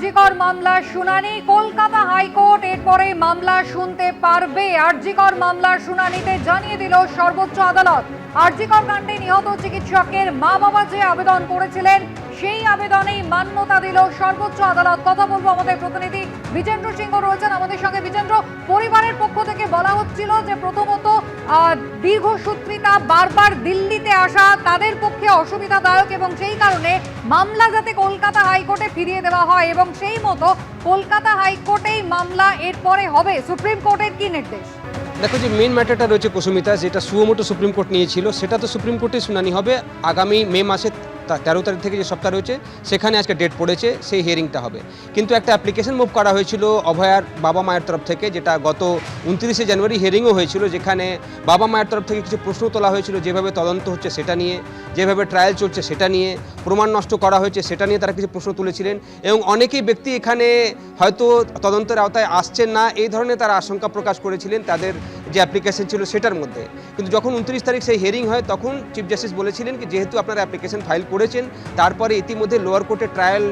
আরজিকর মামলার শুনানি কলকাতা হাইকোর্ট এরপরে মামলা শুনতে পারবে। আরজিকর মামলার শুনানিতে জানিয়ে দিল সর্বোচ্চ আদালত, আরজিকর কাণ্ডে নিহত চিকিৎসকের মা বাবা যে আবেদন করেছিলেন সেই আবেদনেই মান্যতা দিল সর্বোচ্চ আদালত। কথা বলবো আমাদের প্রতিনিধি বিজেন্দ্র সিংহ রয়েছেন আমাদের সঙ্গে। বিজেন্দ্র, পরিবারের পক্ষ থেকে বলা হচ্ছিল যে প্রথমত দীর্ঘসূত্রিতা বারবার দিল্লিতে আসা তাদের পক্ষে অসুবিধাদায়ক এবং সেই কারণে মামলা যাতে কলকাতা হাইকোর্টে ফিরিয়ে দেওয়া হয় এবং সেই মতো কলকাতা হাইকোর্টেই মামলা এরপরে হবে। সুপ্রিম কোর্টের কি নির্দেশ? দেখো, যে মেন ম্যাটারটা রয়েছে কুসুমিতা, যেটা সুমোটো সুপ্রিম কোর্ট নিয়েছিল সেটা তো সুপ্রিম কোর্টে শুনানি হবে আগামী মে মাসের 13 তারিখ থেকে যে সপ্তাহ রয়েছে সেখানে আজকে ডেট পড়েছে, সেই হিয়ারিংটা হবে। কিন্তু একটা অ্যাপ্লিকেশন মুভ করা হয়েছিল অভয়ার বাবা মায়ের তরফ থেকে, যেটা গত 29শে জানুয়ারি হিয়ারিংও হয়েছিল, যেখানে বাবা মায়ের তরফ থেকে কিছু প্রশ্ন তোলা হয়েছিল, যেভাবে তদন্ত হচ্ছে সেটা নিয়ে, যেভাবে ট্রায়াল চলছে সেটা নিয়ে, প্রমাণ নষ্ট করা হয়েছে সেটা নিয়ে তারা কিছু প্রশ্ন তুলেছিলেন এবং অনেকেই ব্যক্তি এখানে হয়তো তদন্তের আওতায় আসছেন না এই ধরনের তারা আশঙ্কা প্রকাশ করেছিলেন তাদের যে অ্যাপ্লিকেশন ছিল সেটার মধ্যে। কিন্তু যখন 29 তারিখ সেই হিয়ারিং হয় তখন চিফ জাস্টিস বলেছিলেন কি যেহেতু আপনারা অ্যাপ্লিকেশন ফাইল করেছেন, তারপরে ইতিমধ্যে লোয়ার কোর্টে ট্রায়াল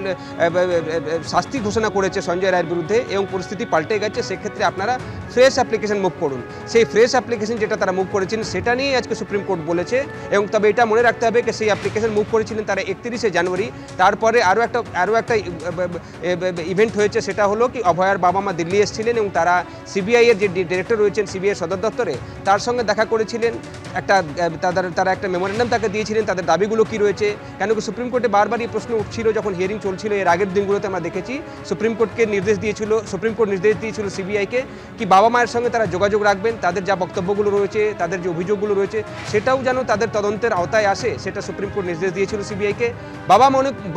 শাস্তি ঘোষণা করেছে সঞ্জয় রায়ের বিরুদ্ধে এবং পরিস্থিতি পাল্টে গেছে, সেক্ষেত্রে আপনারা ফ্রেশ অ্যাপ্লিকেশন মুভ করুন। সেই ফ্রেশ অ্যাপ্লিকেশন যেটা তারা মুভ করেছেন সেটা নিয়ে আজকে সুপ্রিম কোর্ট বলেছে। এবং তবে এটা মনে রাখতে হবে যে সেই অ্যাপ্লিকেশন মুভ করেছিলেন তারা 31শে জানুয়ারি। তারপরে আরও একটা ইভেন্ট হয়েছে, সেটা হলো কি অভয়ার বাবা মা দিল্লি এসেছিলেন এবং তারা সিবিআইয়ের যে ডিরেক্টর রয়েছেন সিবিআই সদর দপ্তরে তার সঙ্গে দেখা করেছিলেন। তারা একটা মেমোরেন্ডাম তাকে দিয়েছিলেন তাদের দাবিগুলো কী রয়েছে। কেন কি সুপ্রিম কোর্টে বারবার এই প্রশ্ন উঠছিল যখন হিয়ারিং চলছিল, এর আগের দিনগুলোতে আমরা দেখেছি সুপ্রিম কোর্ট নির্দেশ দিয়েছিল সিবিআইকে কি বাবা মায়ের সঙ্গে তারা যোগাযোগ রাখবেন, তাদের যা বক্তব্যগুলো রয়েছে, তাদের যে অভিযোগগুলো রয়েছে সেটাও যেন তাদের তদন্তের আওতায় আসে, সেটা সুপ্রিম কোর্ট নির্দেশ দিয়েছিল সিবিআইকে।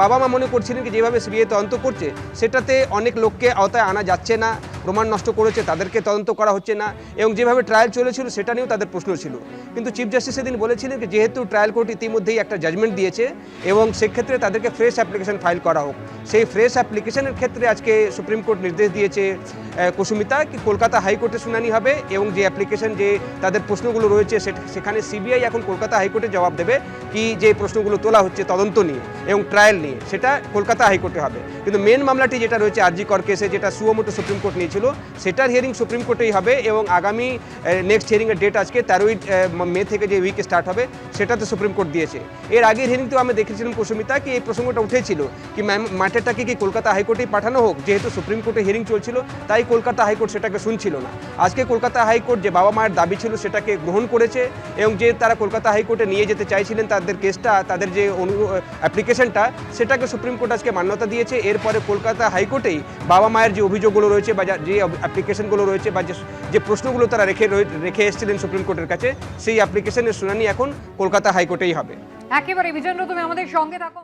বাবা মা মনে করছিলেন কি যেভাবে সিবিআই তদন্ত করছে সেটাতে অনেক লোককে আওতায় আনা যাচ্ছে না, প্রমাণ নষ্ট করেছে তাদেরকে তদন্ত করা হচ্ছে না এবং যেভাবে ট্রায়াল চলেছিল সেটা নিয়েও তাদের প্রশ্ন ছিল। কিন্তু চিফ জাস্টিস সেদিন বলেছিলেন যে যেহেতু ট্রায়াল কোর্ট ইতিমধ্যেই একটা জাজমেন্ট দিয়েছে এবং সেক্ষেত্রে তাদেরকে ফ্রেশ অ্যাপ্লিকেশন ফাইল করা হোক। সেই ফ্রেশ অ্যাপ্লিকেশনের ক্ষেত্রে আজকে সুপ্রিম কোর্ট নির্দেশ দিয়েছে কুসুমিতা কি কলকাতা হাইকোর্টে শুনানি হবে এবং যে অ্যাপ্লিকেশন যে তাদের প্রশ্নগুলো রয়েছে সেখানে সিবিআই এখন কলকাতা হাইকোর্টে জবাব দেবে কি যে প্রশ্নগুলো তোলা হচ্ছে তদন্ত নিয়ে এবং ট্রায়াল নিয়ে, সেটা কলকাতা হাইকোর্টে হবে। কিন্তু মেন মামলাটি যেটা রয়েছে আরজিকর কেসে, যেটা সুমোটো সুপ্রিম কোর্ট নিয়েছিল, সেটার হিয়ারিং সুপ্রিম কোর্টেই হবে এবং আগামী নেক্সট হিয়ারিংয়ের ডেট আজকে 13ই মে থেকে যে উইকে স্টার্ট হবে সেটাতে সুপ্রিম কোর্ট দিয়েছে। এর আগের হিয়ারিংতেও আমি দেখেছিলাম কুসুমিতা কি এই প্রসঙ্গটা উঠেছিল কি ম্যাটারটাকে কি কলকাতা হাইকোর্টেই পাঠানো হোক, যেহেতু সুপ্রিম কোর্টে হিয়ারিং চলছিল তাই কলকাতা হাইকোর্ট সেটাকে শুনছিল না। আজকে কলকাতা হাইকোর্ট যে বাবা মায়ের দাবি ছিল সেটাকে গ্রহণ করেছে এবং যে তারা কলকাতা হাইকোর্টে নিয়ে যেতে চাইছিলেন তাদের কেসটা, তাদের যে অ্যাপ্লিকেশনটা, সেটাকে সুপ্রিম কোর্ট আজকে মান্যতা দিয়েছে। এরপরে কলকাতা হাইকোর্টেই বাবা মায়ের যে অভিযোগগুলো রয়েছে বা যে অ্যাপ্লিকেশনগুলো রয়েছে বা যে প্রশ্নগুলো তারা রেখে এসেছিলেন সুপ্রিম কোর্টের কাছে, সেই অ্যাপ্লিকেশনের শুনানি এখন কলকাতা হাইকোর্টেই হবে। একেবারে বিজেন্দ্র, তুমি আমাদের সঙ্গে থাকো।